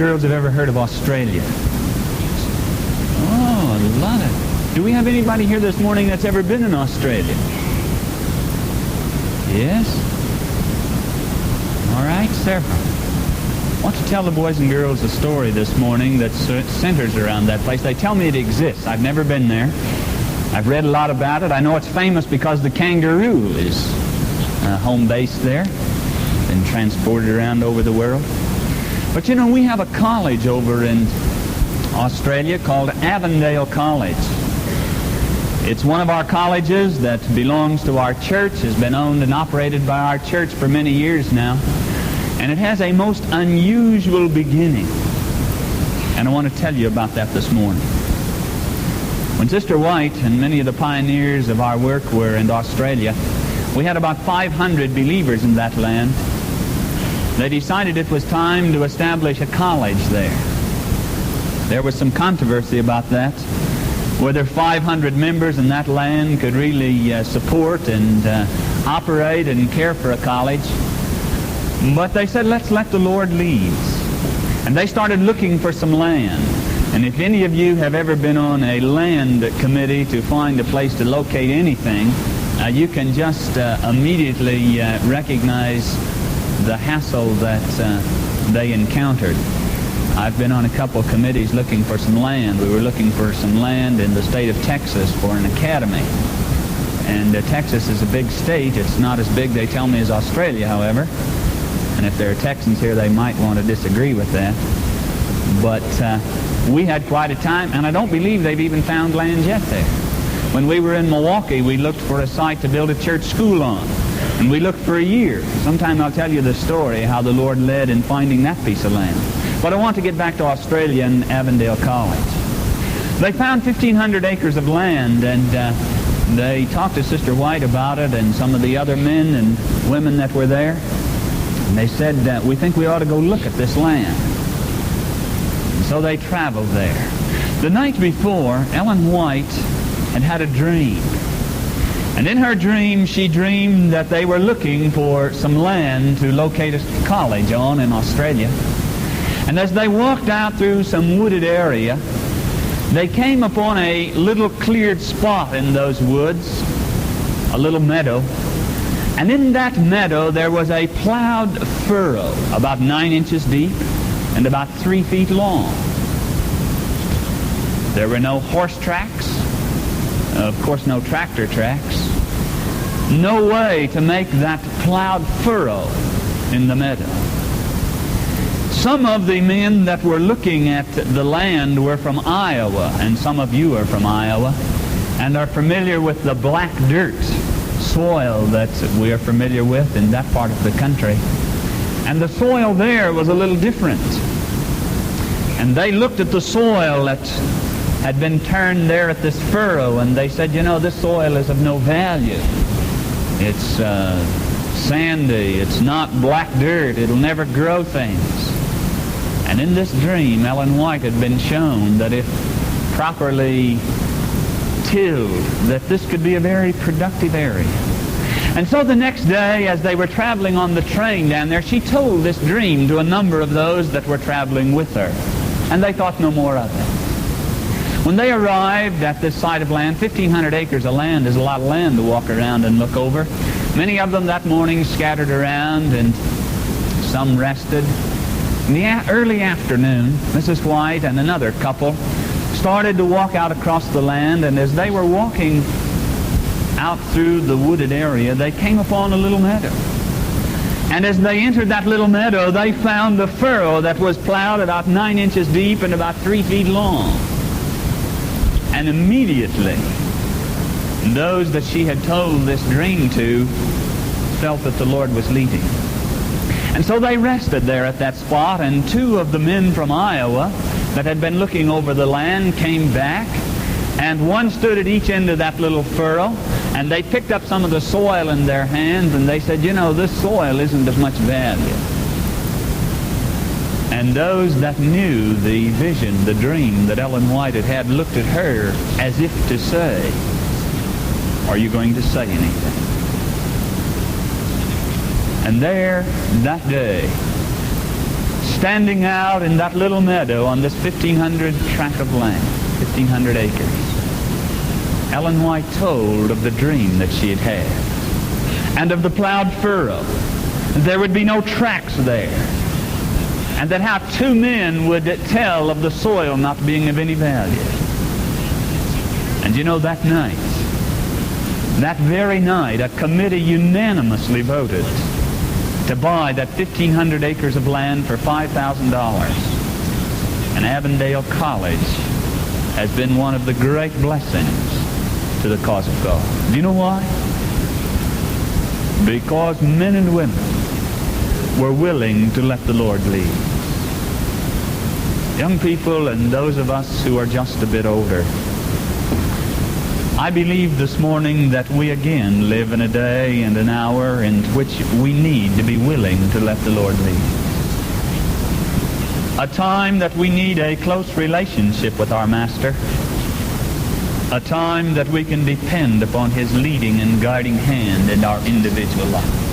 girls have ever heard of Australia? Oh, a lot of... Do we have anybody here this morning that's ever been in Australia? Yes? All right, several. I want to tell the boys and girls a story this morning that centers around that place. They tell me it exists. I've never been there. I've read a lot about it. I know it's famous because the kangaroo is home base there. Been transported around over the world. But you know, we have a college over in Australia called Avondale College. It's one of our colleges that belongs to our church, has been owned and operated by our church for many years now. And it has a most unusual beginning. And I want to tell you about that this morning. When Sister White and many of the pioneers of our work were in Australia, we had about 500 believers in that land. They decided it was time to establish a college there. There was some controversy about that, whether 500 members in that land could really support and operate and care for a college. But they said, let's let the Lord lead. And they started looking for some land. And if any of you have ever been on a land committee to find a place to locate anything, you can just immediately recognize the hassle that they encountered. I've been on a couple of committees looking for some land. We were looking for some land in the state of Texas for an academy. And Texas is a big state. It's not as big, they tell me, as Australia, however. And if there are Texans here, they might want to disagree with that. But we had quite a time, and I don't believe they've even found land yet there. When we were in Milwaukee, we looked for a site to build a church school on. And we looked for a year. Sometime I'll tell you the story, how the Lord led in finding that piece of land. But I want to get back to Australia and Avondale College. They found 1,500 acres of land, and they talked to Sister White about it and some of the other men and women that were there. And they said, we think we ought to go look at this land. And so they traveled there. The night before, Ellen White had a dream. And in her dream, she dreamed that they were looking for some land to locate a college on in Australia. And as they walked out through some wooded area, they came upon a little cleared spot in those woods, a little meadow. And in that meadow, there was a plowed furrow about 9 inches deep and about 3 feet long. There were no horse tracks, of course no tractor tracks, no way to make that plowed furrow in the meadow. Some of the men that were looking at the land were from Iowa, and some of you are from Iowa, and are familiar with the black dirt soil that we are familiar with in that part of the country. And the soil there was a little different. And they looked at the soil that had been turned there at this furrow, and they said, you know, this soil is of no value. It's sandy, it's not black dirt, it'll never grow things. And in this dream, Ellen White had been shown that if properly tilled, that this could be a very productive area. And so the next day, as they were traveling on the train down there, she told this dream to a number of those that were traveling with her. And they thought no more of it. When they arrived at this site of land, 1,500 acres of land is a lot of land to walk around and look over. Many of them that morning scattered around, and some rested. In the early afternoon, Mrs. White and another couple started to walk out across the land, and as they were walking out through the wooded area, they came upon a little meadow. And as they entered that little meadow, they found a furrow that was plowed about 9 inches deep and about 3 feet long. And immediately, those that she had told this dream to felt that the Lord was leading. And so they rested there at that spot, and 2 of the men from Iowa that had been looking over the land came back, and one stood at each end of that little furrow, and they picked up some of the soil in their hands, and they said, you know, this soil isn't of much value. And those that knew the vision, the dream that Ellen White had had, looked at her as if to say, are you going to say anything? And there, that day, standing out in that little meadow on this 1,500 tract of land, 1,500 acres. Ellen White told of the dream that she had had and of the plowed furrow. There would be no tracks there. And that how two men would tell of the soil not being of any value. And you know, that night, that very night, a committee unanimously voted to buy that 1,500 acres of land for $5,000. And Avondale College has been one of the great blessings to the cause of God. Do you know why? Because men and women were willing to let the Lord lead. Young people and those of us who are just a bit older, I believe this morning that we again live in a day and an hour in which we need to be willing to let the Lord lead. A time that we need a close relationship with our Master. A time that we can depend upon His leading and guiding hand in our individual life.